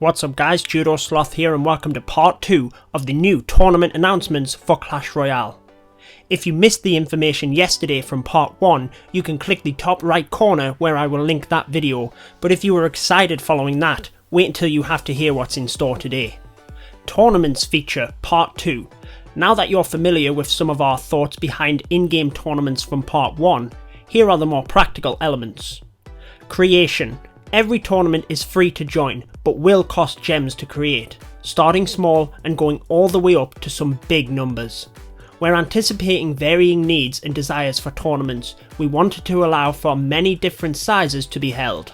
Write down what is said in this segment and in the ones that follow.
What's up guys, Judo Sloth here and welcome to part 2 of the new tournament announcements for Clash Royale. If you missed the information yesterday from part 1, you can click the top right corner where I will link that video, but if you were excited following that, wait until you have to hear what's in store today. Tournaments feature part 2. Now that you're familiar with some of our thoughts behind in-game tournaments from part 1, here are the more practical elements. Creation. Every tournament is free to join, but will cost gems to create, starting small and going all the way up to some big numbers. We're anticipating varying needs and desires for tournaments. We wanted to allow for many different sizes to be held.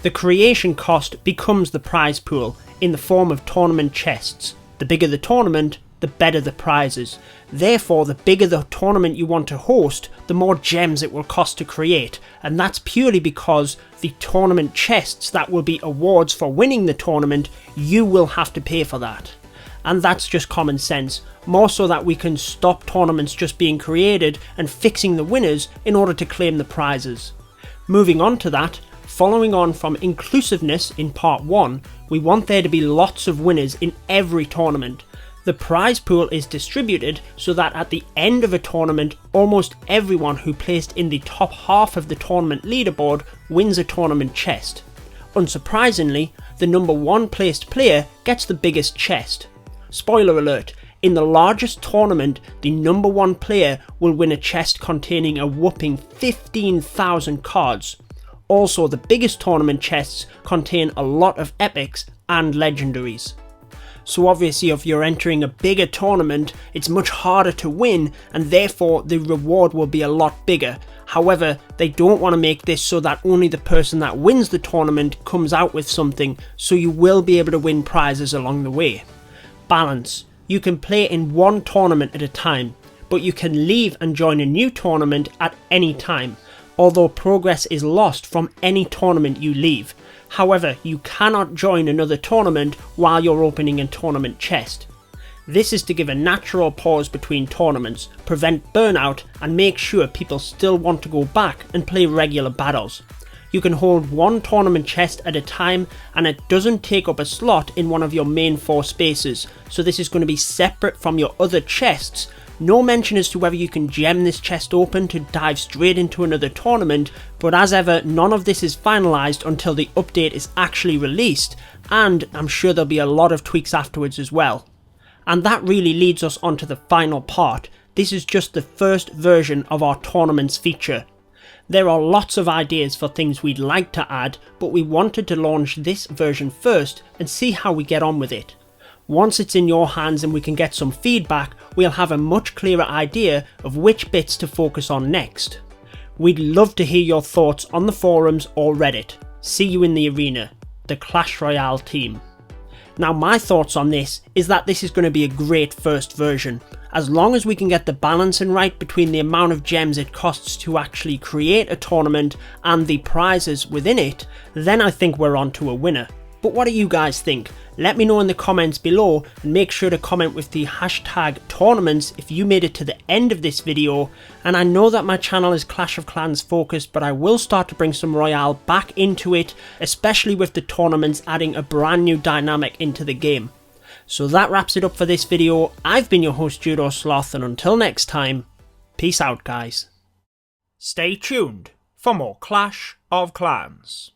The creation cost becomes the prize pool in the form of tournament chests. The bigger the tournament, the better the prizes. Therefore, the bigger the tournament you want to host, the more gems it will cost to create, and that's purely because the tournament chests that will be awards for winning the tournament, you will have to pay for that. And that's just common sense, more so that we can stop tournaments just being created and fixing the winners in order to claim the prizes. Moving on to that, following on from inclusiveness in part 1, we want there to be lots of winners in every tournament. The prize pool is distributed so that at the end of a tournament, almost everyone who placed in the top half of the tournament leaderboard wins a tournament chest. Unsurprisingly, the number 1 placed player gets the biggest chest. Spoiler alert, in the largest tournament, the number 1 player will win a chest containing a whopping 15,000 cards. Also, the biggest tournament chests contain a lot of epics and legendaries. So obviously if you're entering a bigger tournament, it's much harder to win and therefore the reward will be a lot bigger. However, they don't want to make this so that only the person that wins the tournament comes out with something, so you will be able to win prizes along the way. Balance. You can play in one tournament at a time, but you can leave and join a new tournament at any time, although progress is lost from any tournament you leave. However, you cannot join another tournament while you're opening a tournament chest. This is to give a natural pause between tournaments, prevent burnout and make sure people still want to go back and play regular battles. You can hold one tournament chest at a time and it doesn't take up a slot in one of your main 4 spaces, so this is going to be separate from your other chests. No mention as to whether you can gem this chest open to dive straight into another tournament, but as ever, none of this is finalised until the update is actually released, and I'm sure there'll be a lot of tweaks afterwards as well. And that really leads us onto the final part. This is just the first version of our tournaments feature. There are lots of ideas for things we'd like to add, but we wanted to launch this version first and see how we get on with it. Once it's in your hands and we can get some feedback, we'll have a much clearer idea of which bits to focus on next. We'd love to hear your thoughts on the forums or Reddit. See you in the arena, the Clash Royale team. Now my thoughts on this is that this is going to be a great first version. As long as we can get the balancing right between the amount of gems it costs to actually create a tournament and the prizes within it, then I think we're on to a winner. But what do you guys think? Let me know in the comments below and make sure to comment with the hashtag tournaments if you made it to the end of this video. And I know that my channel is Clash of Clans focused, but I will start to bring some Royale back into it, especially with the tournaments adding a brand new dynamic into the game. So that wraps it up for this video. I've been your host Judo Sloth, and until next time, peace out guys. Stay tuned for more Clash of Clans.